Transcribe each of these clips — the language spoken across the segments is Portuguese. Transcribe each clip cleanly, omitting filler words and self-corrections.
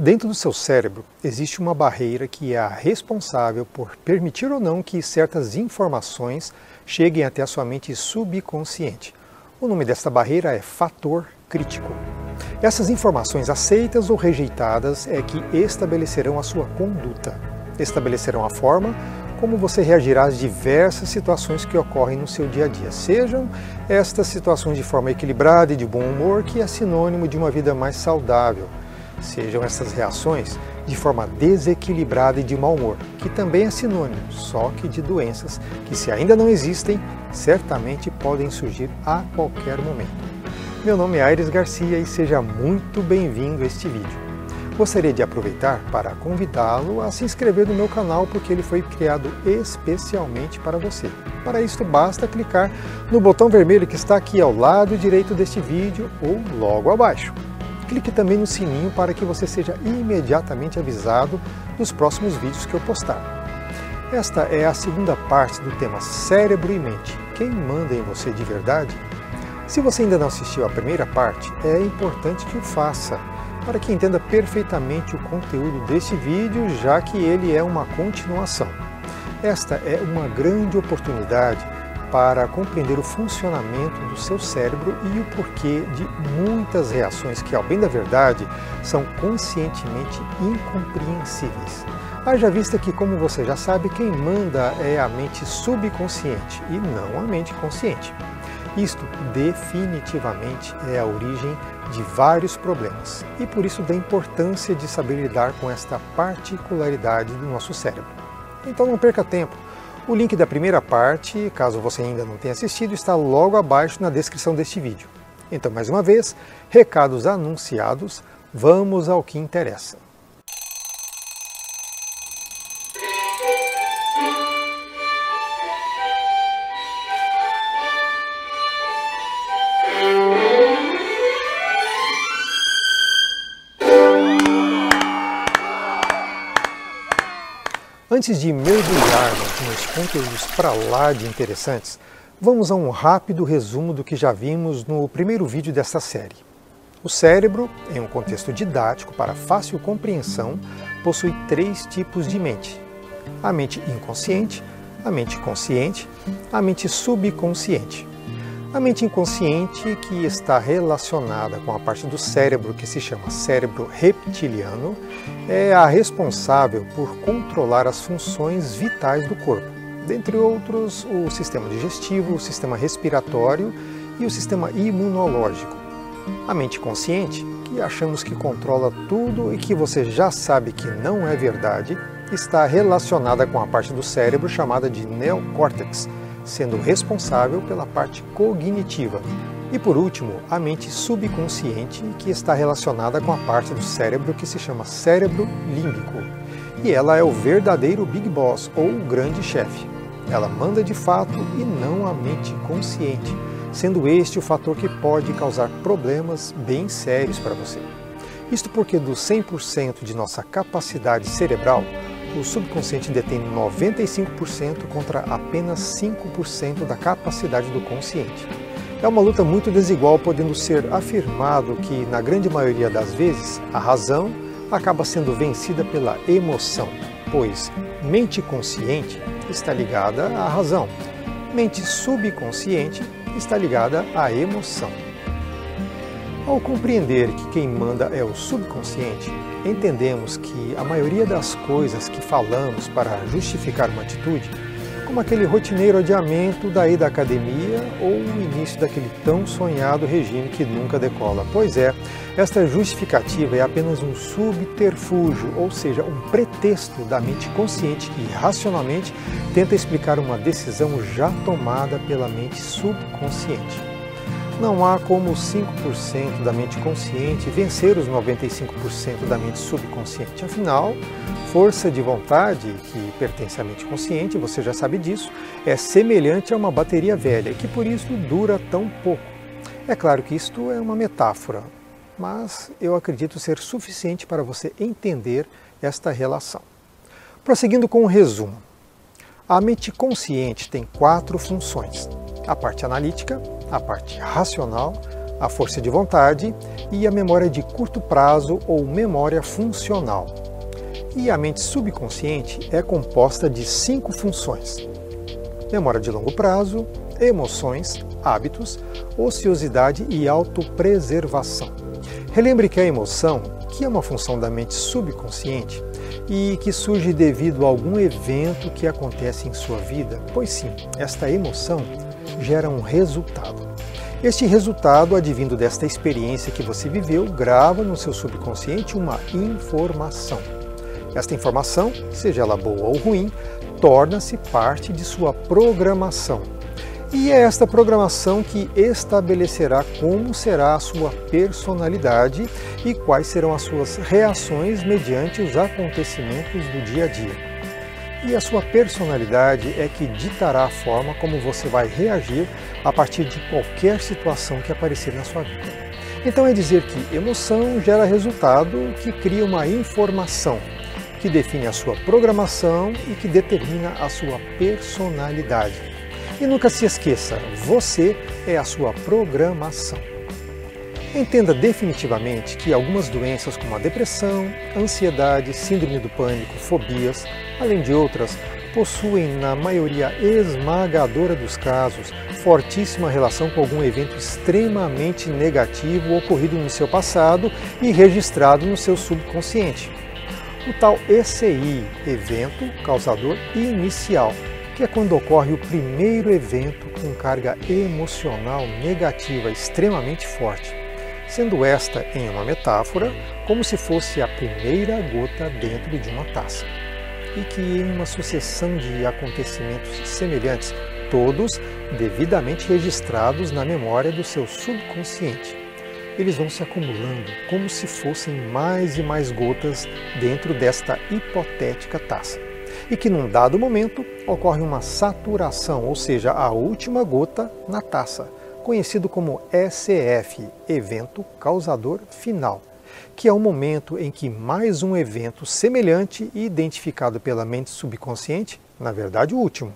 Dentro do seu cérebro existe uma barreira que é a responsável por permitir ou não que certas informações cheguem até a sua mente subconsciente. O nome desta barreira é fator crítico. Essas informações aceitas ou rejeitadas é que estabelecerão a sua conduta, estabelecerão a forma como você reagirá às diversas situações que ocorrem no seu dia a dia. Sejam estas situações de forma equilibrada e de bom humor, que é sinônimo de uma vida mais saudável. Sejam essas reações de forma desequilibrada e de mau humor, que também é sinônimo, só que de doenças que, se ainda não existem, certamente podem surgir a qualquer momento. Meu nome é Aires Garcia e seja muito bem-vindo a este vídeo. Gostaria de aproveitar para convidá-lo a se inscrever no meu canal, porque ele foi criado especialmente para você. Para isso, basta clicar no botão vermelho que está aqui ao lado direito deste vídeo ou logo abaixo. Clique também no sininho para que você seja imediatamente avisado dos próximos vídeos que eu postar. Esta é a segunda parte do tema Cérebro e Mente. Quem manda em você de verdade? Se você ainda não assistiu à primeira parte, é importante que o faça, para que entenda perfeitamente o conteúdo deste vídeo, já que ele é uma continuação. Esta é uma grande oportunidade para compreender o funcionamento do seu cérebro e o porquê de muitas reações que, ao bem da verdade, são conscientemente incompreensíveis. Haja vista que, como você já sabe, quem manda é a mente subconsciente e não a mente consciente. Isto definitivamente é a origem de vários problemas e por isso da importância de saber lidar com esta particularidade do nosso cérebro. Então não perca tempo. O link da primeira parte, caso você ainda não tenha assistido, está logo abaixo na descrição deste vídeo. Então, mais uma vez, recados anunciados, vamos ao que interessa. Antes de mergulharmos nos conteúdos para lá de interessantes, vamos a um rápido resumo do que já vimos no primeiro vídeo desta série. O cérebro, em um contexto didático para fácil compreensão, possui 3 tipos de mente: a mente inconsciente, a mente consciente, a mente subconsciente. A mente inconsciente, que está relacionada com a parte do cérebro que se chama cérebro reptiliano, é a responsável por controlar as funções vitais do corpo, dentre outros o sistema digestivo, o sistema respiratório e o sistema imunológico. A mente consciente, que achamos que controla tudo e que você já sabe que não é verdade, está relacionada com a parte do cérebro chamada de neocórtex, sendo responsável pela parte cognitiva. E por último, a mente subconsciente, que está relacionada com a parte do cérebro que se chama cérebro límbico. E ela é o verdadeiro Big Boss, ou o grande chefe. Ela manda de fato e não a mente consciente, sendo este o fator que pode causar problemas bem sérios para você. Isto porque dos 100% de nossa capacidade cerebral, o subconsciente detém 95% contra apenas 5% da capacidade do consciente. É uma luta muito desigual, podendo ser afirmado que, na grande maioria das vezes, a razão acaba sendo vencida pela emoção, pois mente consciente está ligada à razão, mente subconsciente está ligada à emoção. Ao compreender que quem manda é o subconsciente, entendemos que a maioria das coisas que falamos para justificar uma atitude, como aquele rotineiro adiamento da ida à academia ou o início daquele tão sonhado regime que nunca decola. Pois é, esta justificativa é apenas um subterfúgio, ou seja, um pretexto da mente consciente que racionalmente tenta explicar uma decisão já tomada pela mente subconsciente. Não há como 5% da mente consciente vencer os 95% da mente subconsciente. Afinal, força de vontade, que pertence à mente consciente, você já sabe disso, é semelhante a uma bateria velha, que por isso dura tão pouco. É claro que isto é uma metáfora, mas eu acredito ser suficiente para você entender esta relação. Prosseguindo com o resumo. A mente consciente tem 4 funções: a parte analítica, a parte racional, a força de vontade e a memória de curto prazo ou memória funcional. E a mente subconsciente é composta de 5 funções: memória de longo prazo, emoções, hábitos, ociosidade e autopreservação. Relembre que a emoção, que é uma função da mente subconsciente e que surge devido a algum evento que acontece em sua vida, pois sim, esta emoção gera um resultado. Este resultado, advindo desta experiência que você viveu, grava no seu subconsciente uma informação. Esta informação, seja ela boa ou ruim, torna-se parte de sua programação. E é esta programação que estabelecerá como será a sua personalidade e quais serão as suas reações mediante os acontecimentos do dia a dia. E a sua personalidade é que ditará a forma como você vai reagir a partir de qualquer situação que aparecer na sua vida. Então é dizer que emoção gera resultado que cria uma informação, que define a sua programação e que determina a sua personalidade. E nunca se esqueça, você é a sua programação. Entenda definitivamente que algumas doenças como a depressão, ansiedade, síndrome do pânico, fobias, além de outras, possuem, na maioria esmagadora dos casos, fortíssima relação com algum evento extremamente negativo ocorrido no seu passado e registrado no seu subconsciente. O tal ECI, evento causador inicial, que é quando ocorre o primeiro evento com carga emocional negativa extremamente forte, sendo esta, em uma metáfora, como se fosse a primeira gota dentro de uma taça, e que em uma sucessão de acontecimentos semelhantes, todos devidamente registrados na memória do seu subconsciente, eles vão se acumulando como se fossem mais e mais gotas dentro desta hipotética taça. E que num dado momento ocorre uma saturação, ou seja, a última gota na taça, conhecido como ECF, evento causador final, que é o momento em que mais um evento semelhante e identificado pela mente subconsciente, na verdade o último,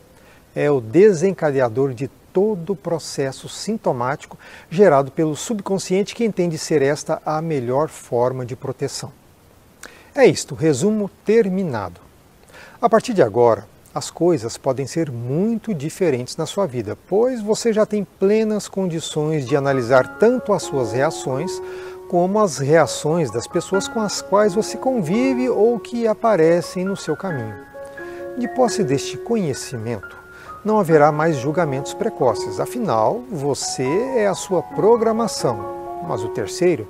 é o desencadeador de todo o processo sintomático gerado pelo subconsciente, que entende ser esta a melhor forma de proteção. É isto, resumo terminado. A partir de agora, as coisas podem ser muito diferentes na sua vida, pois você já tem plenas condições de analisar tanto as suas reações como as reações das pessoas com as quais você convive ou que aparecem no seu caminho. De posse deste conhecimento, não haverá mais julgamentos precoces, afinal, você é a sua programação, mas o terceiro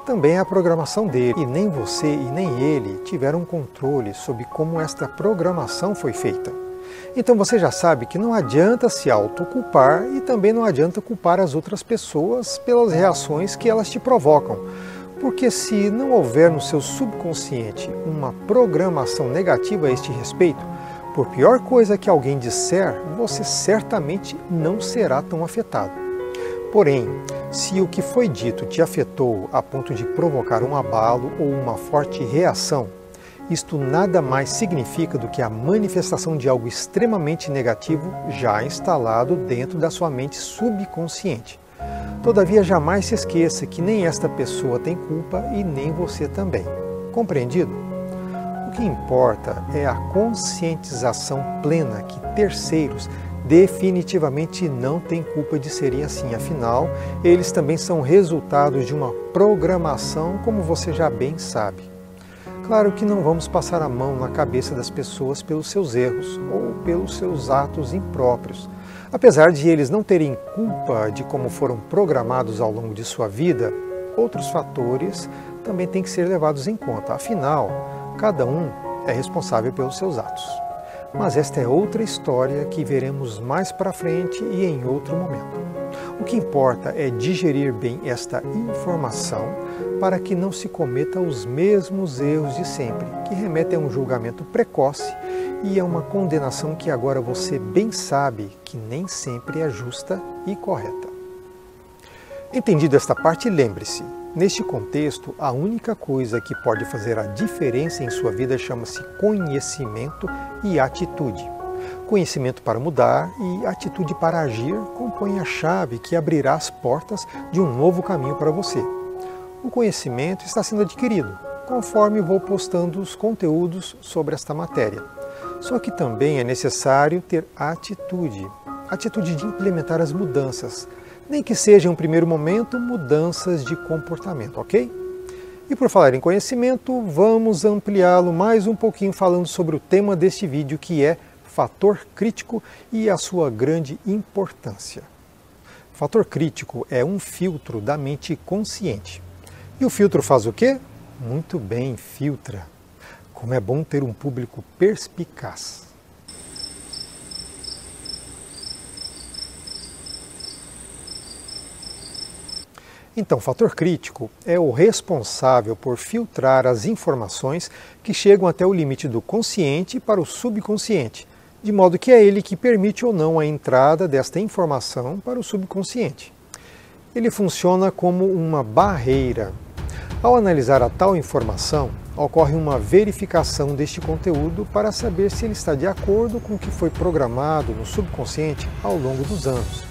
também é a programação dele, e nem você e nem ele tiveram controle sobre como esta programação foi feita. Então você já sabe que não adianta se autoculpar e também não adianta culpar as outras pessoas pelas reações que elas te provocam, porque se não houver no seu subconsciente uma programação negativa a este respeito, por pior coisa que alguém disser, você certamente não será tão afetado. Porém, se o que foi dito te afetou a ponto de provocar um abalo ou uma forte reação, isto nada mais significa do que a manifestação de algo extremamente negativo já instalado dentro da sua mente subconsciente. Todavia, jamais se esqueça que nem esta pessoa tem culpa e nem você também. Compreendido? O que importa é a conscientização plena que terceiros definitivamente não têm culpa de serem assim, afinal, eles também são resultado de uma programação, como você já bem sabe. Claro que não vamos passar a mão na cabeça das pessoas pelos seus erros ou pelos seus atos impróprios. Apesar de eles não terem culpa de como foram programados ao longo de sua vida, outros fatores também têm que ser levados em conta. Afinal, cada um é responsável pelos seus atos. Mas esta é outra história que veremos mais para frente e em outro momento. O que importa é digerir bem esta informação para que não se cometa os mesmos erros de sempre, que remetem a um julgamento precoce e a uma condenação que agora você bem sabe que nem sempre é justa e correta. Entendido esta parte, lembre-se, neste contexto, a única coisa que pode fazer a diferença em sua vida chama-se conhecimento e atitude. Conhecimento para mudar e atitude para agir compõem a chave que abrirá as portas de um novo caminho para você. O conhecimento está sendo adquirido, conforme vou postando os conteúdos sobre esta matéria. Só que também é necessário ter atitude de implementar as mudanças, nem que seja em um primeiro momento mudanças de comportamento, ok? E por falar em conhecimento, vamos ampliá-lo mais um pouquinho falando sobre o tema deste vídeo, que é fator crítico e a sua grande importância. Fator crítico é um filtro da mente consciente. E o filtro faz o quê? Muito bem, filtra. Como é bom ter um público perspicaz. Então, o fator crítico é o responsável por filtrar as informações que chegam até o limite do consciente para o subconsciente, de modo que é ele que permite ou não a entrada desta informação para o subconsciente. Ele funciona como uma barreira. Ao analisar a tal informação, ocorre uma verificação deste conteúdo para saber se ele está de acordo com o que foi programado no subconsciente ao longo dos anos.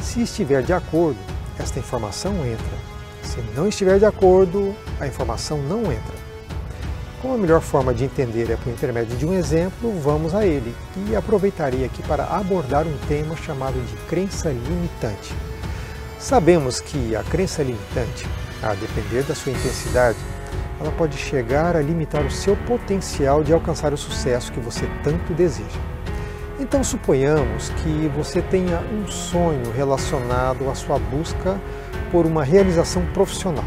Se estiver de acordo, esta informação entra. Se não estiver de acordo, a informação não entra. Como a melhor forma de entender é por intermédio de um exemplo, vamos a ele. E aproveitarei aqui para abordar um tema chamado de crença limitante. Sabemos que a crença limitante, a depender da sua intensidade, ela pode chegar a limitar o seu potencial de alcançar o sucesso que você tanto deseja. Então suponhamos que você tenha um sonho relacionado à sua busca por uma realização profissional.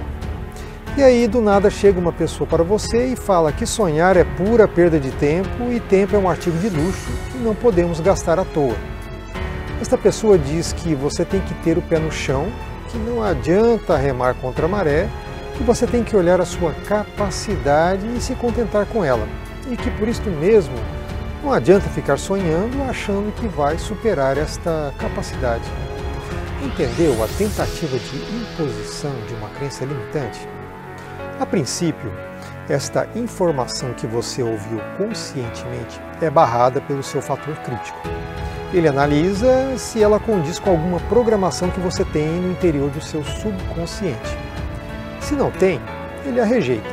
E aí do nada chega uma pessoa para você e fala que sonhar é pura perda de tempo e tempo é um artigo de luxo que não podemos gastar à toa. Esta pessoa diz que você tem que ter o pé no chão, que não adianta remar contra a maré, que você tem que olhar a sua capacidade e se contentar com ela, e que por isso mesmo não adianta ficar sonhando achando que vai superar esta capacidade. Entendeu a tentativa de imposição de uma crença limitante? A princípio, esta informação que você ouviu conscientemente é barrada pelo seu fator crítico. Ele analisa se ela condiz com alguma programação que você tem no interior do seu subconsciente. Se não tem, ele a rejeita.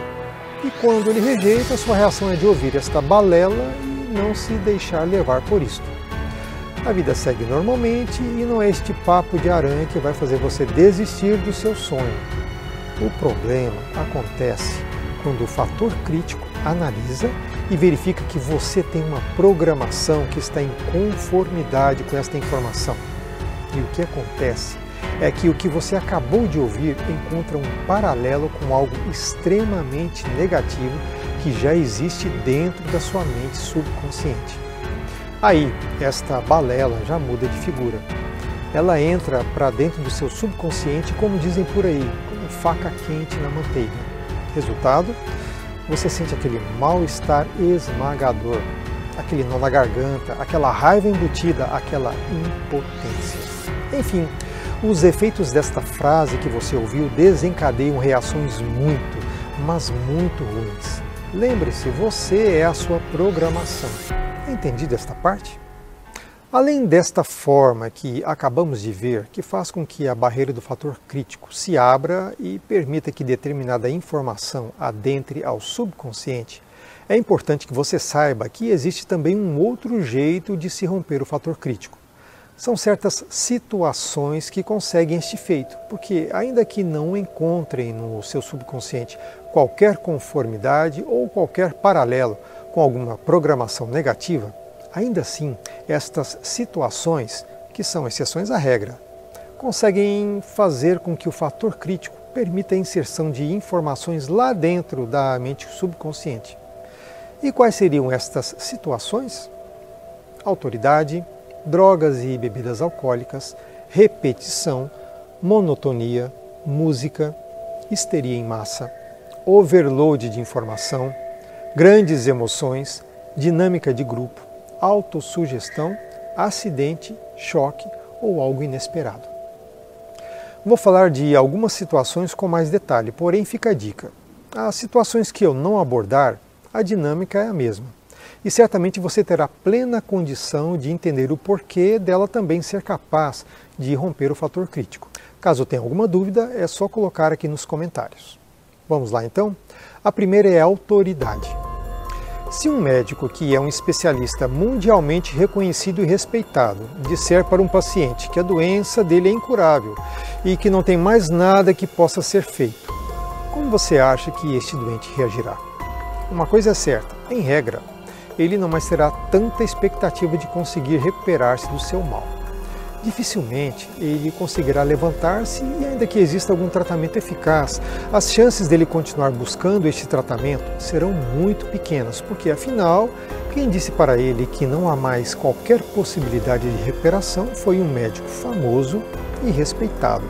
E quando ele rejeita, a sua reação é de ouvir esta balela e não se deixar levar por isto. A vida segue normalmente e não é este papo de aranha que vai fazer você desistir do seu sonho. O problema acontece quando o fator crítico analisa e verifica que você tem uma programação que está em conformidade com esta informação. E o que acontece é que o que você acabou de ouvir encontra um paralelo com algo extremamente negativo que já existe dentro da sua mente subconsciente. Aí, esta balela já muda de figura. Ela entra para dentro do seu subconsciente, como dizem por aí, como faca quente na manteiga. Resultado? Você sente aquele mal-estar esmagador, aquele nó na garganta, aquela raiva embutida, aquela impotência. Enfim, os efeitos desta frase que você ouviu desencadeiam reações mas muito ruins. Lembre-se, você é a sua programação. Entendido esta parte? Além desta forma que acabamos de ver, que faz com que a barreira do fator crítico se abra e permita que determinada informação adentre ao subconsciente, é importante que você saiba que existe também um outro jeito de se romper o fator crítico. São certas situações que conseguem este feito, porque ainda que não encontrem no seu subconsciente qualquer conformidade ou qualquer paralelo com alguma programação negativa, ainda assim, estas situações, que são exceções à regra, conseguem fazer com que o fator crítico permita a inserção de informações lá dentro da mente subconsciente. E quais seriam estas situações? Autoridade, drogas e bebidas alcoólicas, repetição, monotonia, música, histeria em massa, overload de informação, grandes emoções, dinâmica de grupo, autossugestão, acidente, choque ou algo inesperado. Vou falar de algumas situações com mais detalhe, porém fica a dica. As situações que eu não abordar, a dinâmica é a mesma. e certamente você terá plena condição de entender o porquê dela também ser capaz de romper o fator crítico. Caso tenha alguma dúvida, é só colocar aqui nos comentários. Vamos lá então? A primeira é a autoridade. Se um médico que é um especialista mundialmente reconhecido e respeitado disser para um paciente que a doença dele é incurável e que não tem mais nada que possa ser feito, como você acha que este doente reagirá? Uma coisa é certa, em regra, ele não mais terá tanta expectativa de conseguir recuperar-se do seu mal. Dificilmente ele conseguirá levantar-se e, ainda que exista algum tratamento eficaz, as chances dele continuar buscando este tratamento serão muito pequenas, porque afinal, quem disse para ele que não há mais qualquer possibilidade de recuperação foi um médico famoso e respeitado.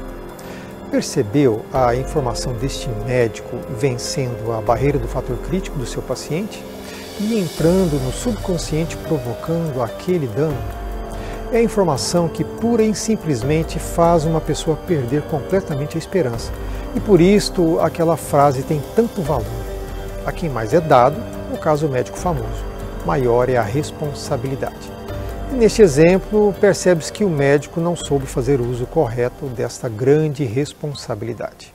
Percebeu a informação deste médico vencendo a barreira do fator crítico do seu paciente e entrando no subconsciente provocando aquele dano? É a informação que pura e simplesmente faz uma pessoa perder completamente a esperança. E por isto aquela frase tem tanto valor. A quem mais é dado, no caso o médico famoso, maior é a responsabilidade. E neste exemplo, percebe-se que o médico não soube fazer uso correto desta grande responsabilidade.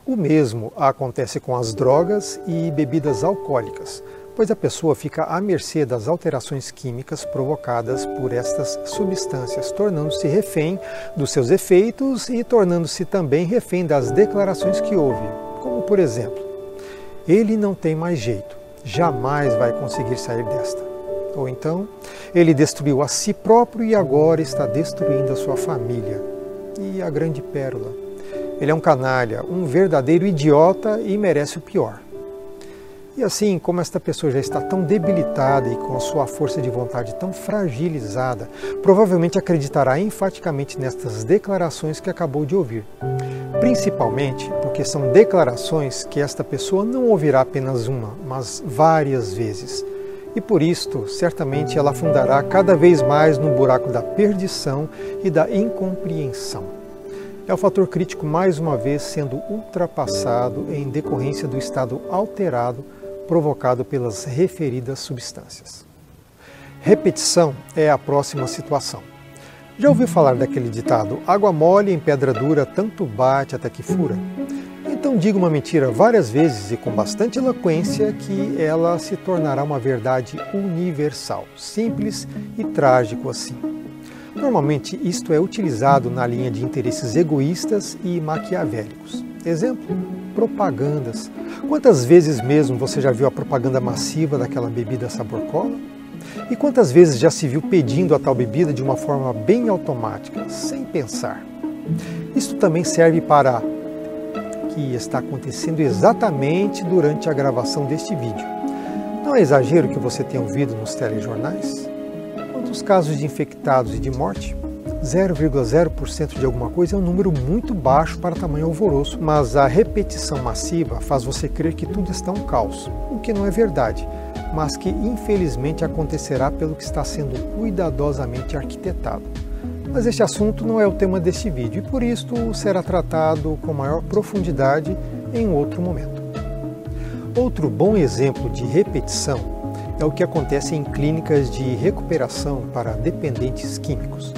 O mesmo acontece com as drogas e bebidas alcoólicas, pois a pessoa fica à mercê das alterações químicas provocadas por estas substâncias, tornando-se refém dos seus efeitos e tornando-se também refém das declarações que ouve, como por exemplo, ele não tem mais jeito, jamais vai conseguir sair desta. Ou então, ele destruiu a si próprio e agora está destruindo a sua família. E a grande pérola, ele é um canalha, um verdadeiro idiota e merece o pior. E assim, como esta pessoa já está tão debilitada e com a sua força de vontade tão fragilizada, provavelmente acreditará enfaticamente nestas declarações que acabou de ouvir. Principalmente porque são declarações que esta pessoa não ouvirá apenas uma, mas várias vezes. E por isto, certamente ela afundará cada vez mais no buraco da perdição e da incompreensão. É o fator crítico mais uma vez sendo ultrapassado em decorrência do estado alterado provocado pelas referidas substâncias. Repetição é a próxima situação. Já ouviu falar daquele ditado, água mole em pedra dura tanto bate até que fura? Então diga uma mentira várias vezes e com bastante eloquência que ela se tornará uma verdade universal, simples e trágico assim. Normalmente isto é utilizado na linha de interesses egoístas e maquiavélicos. Exemplo, propagandas. Quantas vezes mesmo você já viu a propaganda massiva daquela bebida sabor cola? E quantas vezes já se viu pedindo a tal bebida de uma forma bem automática, sem pensar? Isto também serve para o que está acontecendo exatamente durante a gravação deste vídeo. Não é exagero que você tenha ouvido nos telejornais? Quantos casos de infectados e de morte? 0,0% de alguma coisa é um número muito baixo para tamanho alvoroço, mas a repetição massiva faz você crer que tudo está um caos, o que não é verdade, mas que infelizmente acontecerá pelo que está sendo cuidadosamente arquitetado. Mas este assunto não é o tema deste vídeo e por isto será tratado com maior profundidade em outro momento. Outro bom exemplo de repetição é o que acontece em clínicas de recuperação para dependentes químicos.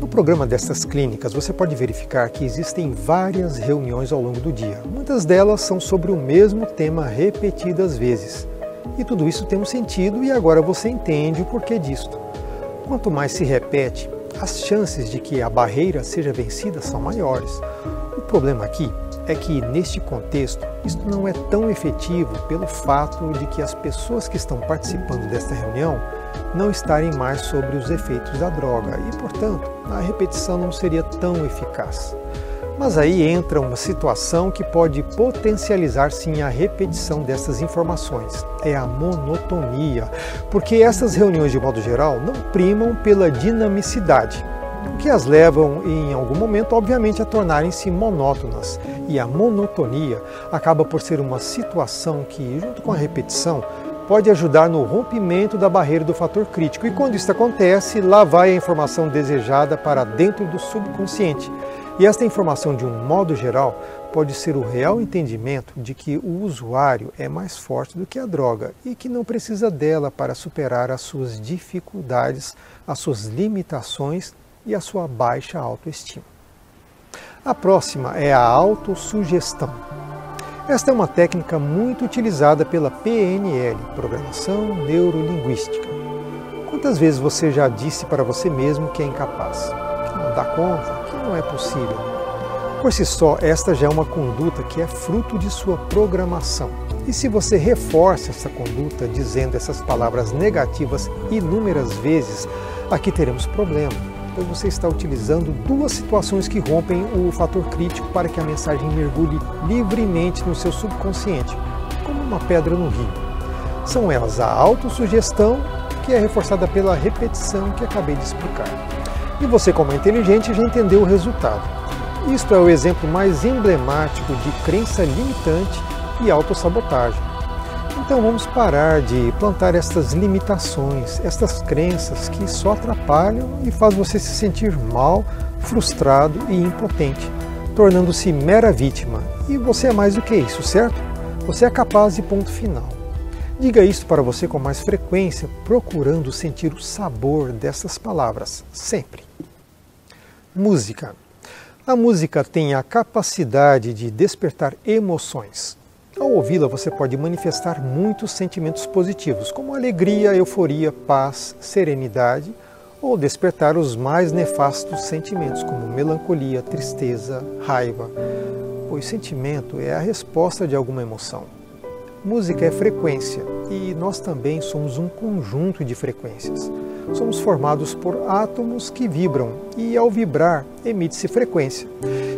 No programa destas clínicas, você pode verificar que existem várias reuniões ao longo do dia. Muitas delas são sobre o mesmo tema repetidas vezes. E tudo isso tem um sentido e agora você entende o porquê disto. Quanto mais se repete, as chances de que a barreira seja vencida são maiores. O problema aqui é que, neste contexto, isto não é tão efetivo pelo fato de que as pessoas que estão participando desta reunião não estarem mais sobre os efeitos da droga e, portanto, a repetição não seria tão eficaz. Mas aí entra uma situação que pode potencializar sim a repetição dessas informações. É a monotonia, porque essas reuniões de modo geral não primam pela dinamicidade, o que as levam em algum momento obviamente a tornarem-se monótonas. E a monotonia acaba por ser uma situação que, junto com a repetição, pode ajudar no rompimento da barreira do fator crítico. E quando isso acontece, lá vai a informação desejada para dentro do subconsciente. E esta informação, de um modo geral, pode ser o real entendimento de que o usuário é mais forte do que a droga e que não precisa dela para superar as suas dificuldades, as suas limitações e a sua baixa autoestima. A próxima é a autossugestão. Esta é uma técnica muito utilizada pela PNL, Programação Neurolinguística. Quantas vezes você já disse para você mesmo que é incapaz, que não dá conta, que não é possível? Por si só, esta já é uma conduta que é fruto de sua programação. E se você reforça essa conduta dizendo essas palavras negativas inúmeras vezes, aqui teremos problema, pois você está utilizando duas situações que rompem o fator crítico para que a mensagem mergulhe livremente no seu subconsciente, como uma pedra no rio. São elas a autossugestão, que é reforçada pela repetição que acabei de explicar. E você, como é inteligente, já entendeu o resultado. Isto é o exemplo mais emblemático de crença limitante e autossabotagem. Então vamos parar de plantar estas limitações, estas crenças que só atrapalham e fazem você se sentir mal, frustrado e impotente, tornando-se mera vítima. E você é mais do que isso, certo? Você é capaz de ponto final. Diga isso para você com mais frequência, procurando sentir o sabor dessas palavras, sempre. Música. A música tem a capacidade de despertar emoções. Ao ouvi-la, você pode manifestar muitos sentimentos positivos, como alegria, euforia, paz, serenidade, ou despertar os mais nefastos sentimentos, como melancolia, tristeza, raiva, pois sentimento é a resposta de alguma emoção. Música é frequência e nós também somos um conjunto de frequências. Somos formados por átomos que vibram e, ao vibrar, emite-se frequência.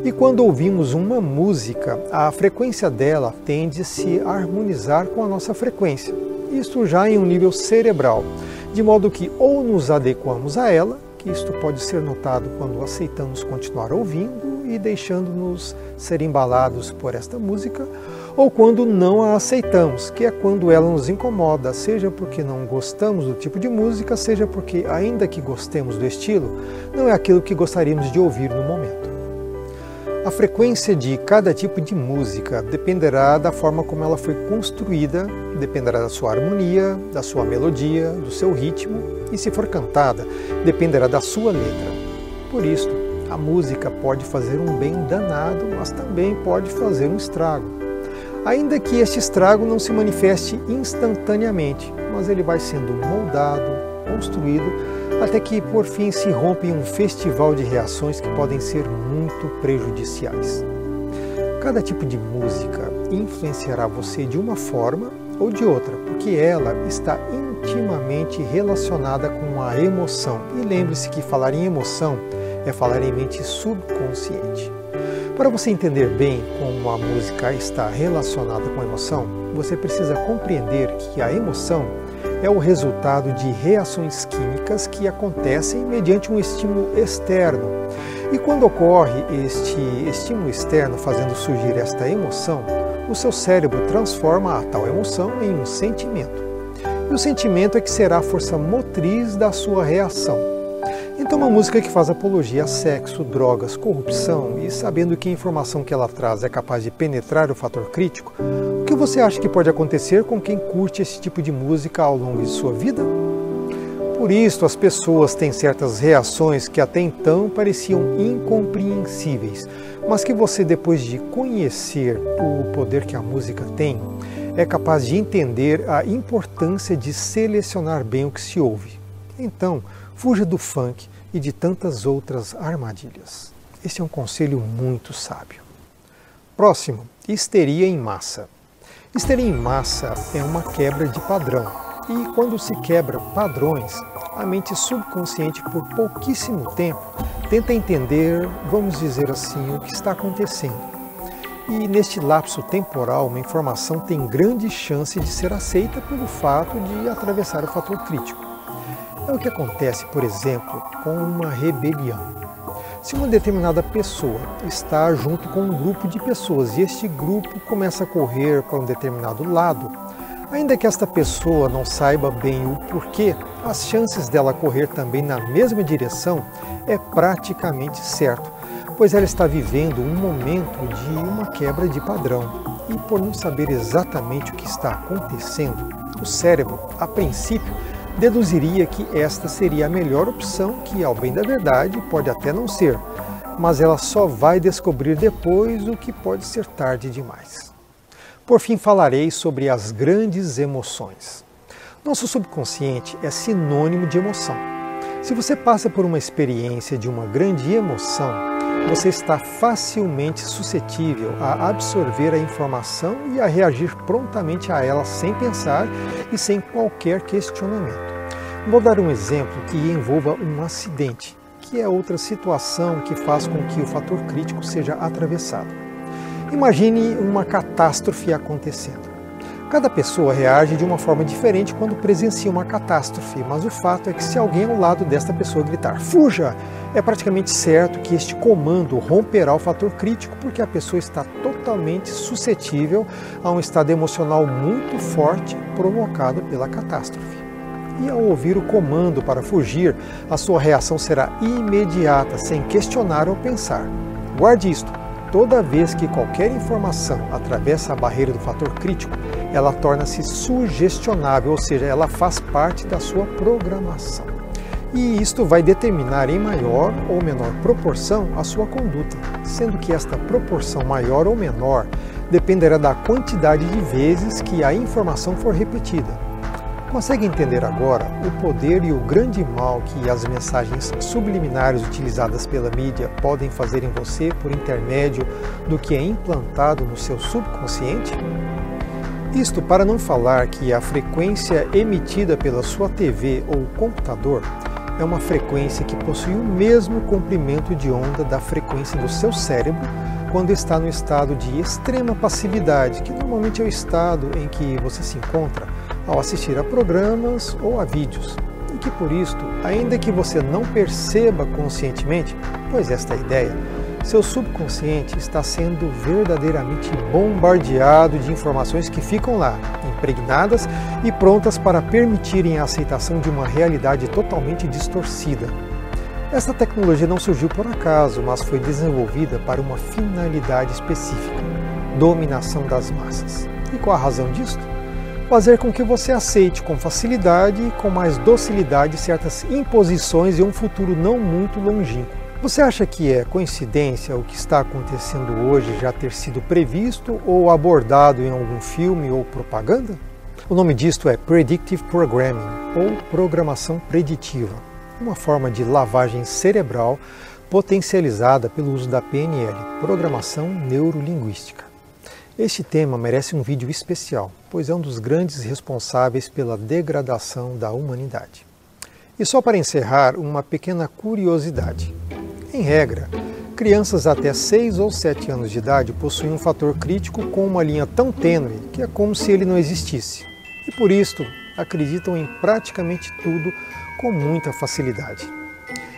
E quando ouvimos uma música, a frequência dela tende a se harmonizar com a nossa frequência, isto já em um nível cerebral, de modo que ou nos adequamos a ela, que isto pode ser notado quando aceitamos continuar ouvindo e deixando-nos ser embalados por esta música, ou quando não a aceitamos, que é quando ela nos incomoda, seja porque não gostamos do tipo de música, seja porque, ainda que gostemos do estilo, não é aquilo que gostaríamos de ouvir no momento. A frequência de cada tipo de música dependerá da forma como ela foi construída, dependerá da sua harmonia, da sua melodia, do seu ritmo, e se for cantada, dependerá da sua letra. Por isso, a música pode fazer um bem danado, mas também pode fazer um estrago. Ainda que este estrago não se manifeste instantaneamente, mas ele vai sendo moldado, construído, até que por fim se rompe em um festival de reações que podem ser muito prejudiciais. Cada tipo de música influenciará você de uma forma ou de outra, porque ela está intimamente relacionada com a emoção. E lembre-se que falar em emoção é falar em mente subconsciente. Para você entender bem como a música está relacionada com a emoção, você precisa compreender que a emoção é o resultado de reações químicas que acontecem mediante um estímulo externo. E quando ocorre este estímulo externo fazendo surgir esta emoção, o seu cérebro transforma a tal emoção em um sentimento. E o sentimento é que será a força motriz da sua reação. Então, uma música que faz apologia a sexo, drogas, corrupção e sabendo que a informação que ela traz é capaz de penetrar o fator crítico, o que você acha que pode acontecer com quem curte esse tipo de música ao longo de sua vida? Por isso, as pessoas têm certas reações que até então pareciam incompreensíveis, mas que você, depois de conhecer o poder que a música tem, é capaz de entender a importância de selecionar bem o que se ouve. Então, fuja do funk e de tantas outras armadilhas. Esse é um conselho muito sábio. Próximo, histeria em massa. Histeria em massa é uma quebra de padrão. E quando se quebra padrões, a mente subconsciente, por pouquíssimo tempo, tenta entender, vamos dizer assim, o que está acontecendo. E neste lapso temporal, uma informação tem grande chance de ser aceita pelo fato de atravessar o fator crítico. É o que acontece, por exemplo, com uma rebelião. Se uma determinada pessoa está junto com um grupo de pessoas e este grupo começa a correr para um determinado lado, ainda que esta pessoa não saiba bem o porquê, as chances dela correr também na mesma direção é praticamente certo, pois ela está vivendo um momento de uma quebra de padrão. E por não saber exatamente o que está acontecendo, o cérebro, a princípio, deduziria que esta seria a melhor opção, que, ao bem da verdade, pode até não ser, mas ela só vai descobrir depois o que pode ser tarde demais. Por fim, falarei sobre as grandes emoções. Nosso subconsciente é sinônimo de emoção. Se você passa por uma experiência de uma grande emoção, você está facilmente suscetível a absorver a informação e a reagir prontamente a ela sem pensar e sem qualquer questionamento. Vou dar um exemplo que envolva um acidente, que é outra situação que faz com que o fator crítico seja atravessado. Imagine uma catástrofe acontecendo. Cada pessoa reage de uma forma diferente quando presencia uma catástrofe, mas o fato é que se alguém ao lado desta pessoa gritar "fuja", é praticamente certo que este comando romperá o fator crítico, porque a pessoa está totalmente suscetível a um estado emocional muito forte provocado pela catástrofe. E ao ouvir o comando para fugir, a sua reação será imediata, sem questionar ou pensar. Guarde isto: toda vez que qualquer informação atravessa a barreira do fator crítico, ela torna-se sugestionável, ou seja, ela faz parte da sua programação. E isto vai determinar em maior ou menor proporção a sua conduta, sendo que esta proporção maior ou menor dependerá da quantidade de vezes que a informação for repetida. Consegue entender agora o poder e o grande mal que as mensagens subliminares utilizadas pela mídia podem fazer em você por intermédio do que é implantado no seu subconsciente? Isto para não falar que a frequência emitida pela sua TV ou computador é uma frequência que possui o mesmo comprimento de onda da frequência do seu cérebro quando está no estado de extrema passividade, que normalmente é o estado em que você se encontra ao assistir a programas ou a vídeos, e que por isto, ainda que você não perceba conscientemente, pois esta é a ideia, seu subconsciente está sendo verdadeiramente bombardeado de informações que ficam lá, impregnadas e prontas para permitirem a aceitação de uma realidade totalmente distorcida. Esta tecnologia não surgiu por acaso, mas foi desenvolvida para uma finalidade específica: dominação das massas. E qual a razão disto? Fazer com que você aceite com facilidade e com mais docilidade certas imposições e um futuro não muito longínquo. Você acha que é coincidência o que está acontecendo hoje já ter sido previsto ou abordado em algum filme ou propaganda? O nome disto é Predictive Programming, ou programação preditiva, uma forma de lavagem cerebral potencializada pelo uso da PNL, Programação Neurolinguística. Este tema merece um vídeo especial, pois é um dos grandes responsáveis pela degradação da humanidade. E só para encerrar, uma pequena curiosidade. Em regra, crianças até 6 ou 7 anos de idade possuem um fator crítico com uma linha tão tênue que é como se ele não existisse. E por isto, acreditam em praticamente tudo com muita facilidade.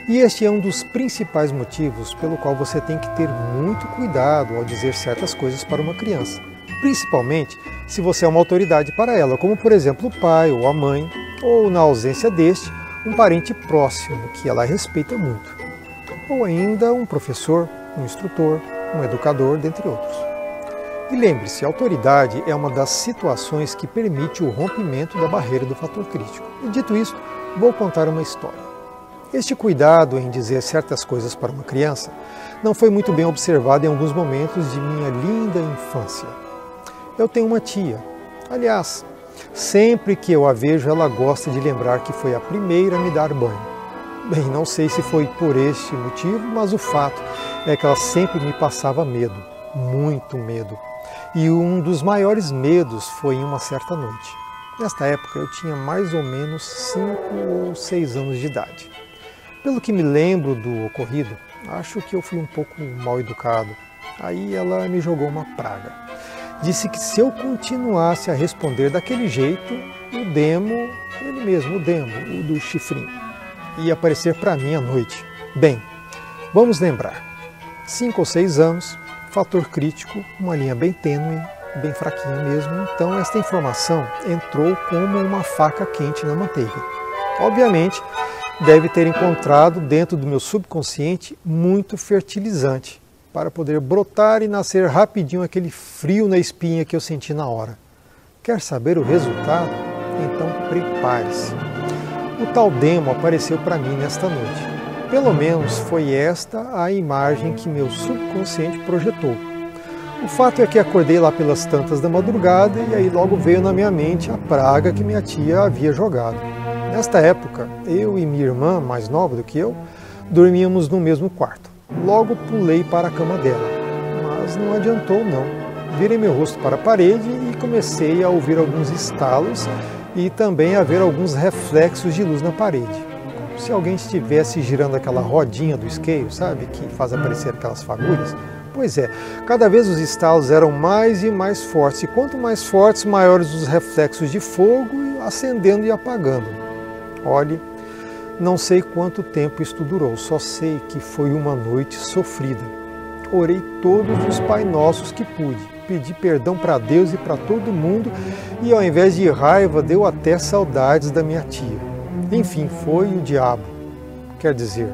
E este é um dos principais motivos pelo qual você tem que ter muito cuidado ao dizer certas coisas para uma criança, principalmente se você é uma autoridade para ela, como por exemplo o pai ou a mãe, ou na ausência deste, um parente próximo que ela respeita muito, ou ainda um professor, um instrutor, um educador, dentre outros. E lembre-se, a autoridade é uma das situações que permite o rompimento da barreira do fator crítico. E dito isso, vou contar uma história. Este cuidado em dizer certas coisas para uma criança não foi muito bem observado em alguns momentos de minha linda infância. Eu tenho uma tia. Aliás, sempre que eu a vejo, ela gosta de lembrar que foi a primeira a me dar banho. Bem, não sei se foi por este motivo, mas o fato é que ela sempre me passava medo, muito medo. E um dos maiores medos foi em uma certa noite. Nesta época eu tinha mais ou menos 5 ou 6 anos de idade. Pelo que me lembro do ocorrido, acho que eu fui um pouco mal educado. Aí ela me jogou uma praga. Disse que se eu continuasse a responder daquele jeito, o demo, ele mesmo, o demo, o do chifrinho, ia aparecer para mim à noite. Bem, vamos lembrar. 5 ou 6 anos, fator crítico, uma linha bem tênue, bem fraquinha mesmo. Então esta informação entrou como uma faca quente na manteiga. Obviamente, deve ter encontrado dentro do meu subconsciente muito fertilizante para poder brotar e nascer rapidinho aquele frio na espinha que eu senti na hora. Quer saber o resultado? Então prepare-se. O tal demo apareceu para mim nesta noite. Pelo menos foi esta a imagem que meu subconsciente projetou. O fato é que acordei lá pelas tantas da madrugada e aí logo veio na minha mente a praga que minha tia havia jogado. Nesta época, eu e minha irmã, mais nova do que eu, dormíamos no mesmo quarto. Logo pulei para a cama dela, mas não adiantou não. Virei meu rosto para a parede e comecei a ouvir alguns estalos e também a ver alguns reflexos de luz na parede. Como se alguém estivesse girando aquela rodinha do isqueiro, sabe? Que faz aparecer aquelas fagulhas. Pois é, cada vez os estalos eram mais e mais fortes, e quanto mais fortes, maiores os reflexos de fogo, acendendo e apagando. Olhe, não sei quanto tempo isto durou, só sei que foi uma noite sofrida. Orei todos os Pai Nossos que pude, pedi perdão para Deus e para todo mundo, e ao invés de raiva, deu até saudades da minha tia. Enfim, foi o diabo. Quer dizer,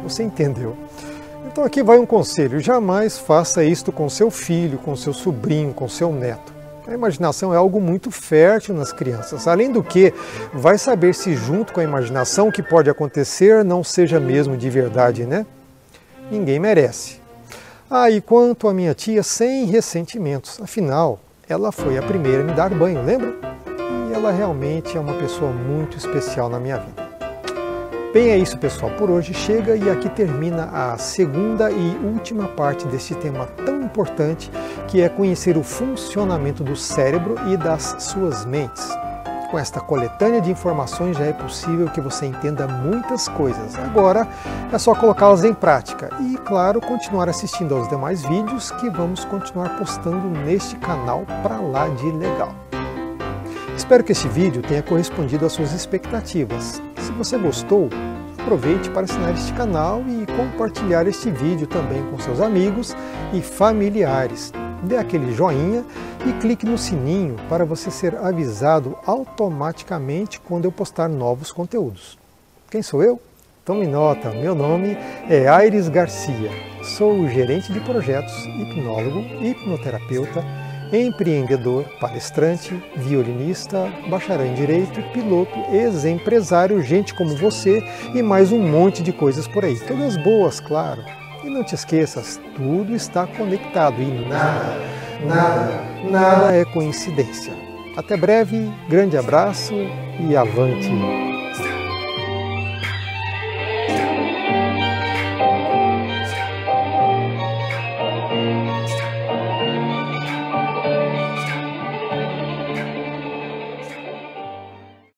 você entendeu. Então aqui vai um conselho, jamais faça isto com seu filho, com seu sobrinho, com seu neto. A imaginação é algo muito fértil nas crianças. Além do que, vai saber se junto com a imaginação o que pode acontecer não seja mesmo de verdade, né? Ninguém merece. E quanto à minha tia, sem ressentimentos. Afinal, ela foi a primeira a me dar banho, lembra? E ela realmente é uma pessoa muito especial na minha vida. Bem, é isso, pessoal. Por hoje chega e aqui termina a segunda e última parte deste tema tão importante, que é conhecer o funcionamento do cérebro e das suas mentes. Com esta coletânea de informações já é possível que você entenda muitas coisas. Agora é só colocá-las em prática e, claro, continuar assistindo aos demais vídeos que vamos continuar postando neste canal pra lá de legal. Espero que este vídeo tenha correspondido às suas expectativas. Se você gostou, aproveite para assinar este canal e compartilhar este vídeo também com seus amigos e familiares. Dê aquele joinha e clique no sininho para você ser avisado automaticamente quando eu postar novos conteúdos. Quem sou eu? Tome nota, meu nome é Aires Garcia. Sou gerente de projetos, hipnólogo, hipnoterapeuta, empreendedor, palestrante, violinista, bacharel em direito, piloto, ex-empresário, gente como você e mais um monte de coisas por aí. Todas boas, claro. E não te esqueças, tudo está conectado e nada é coincidência. Até breve, grande abraço e avante!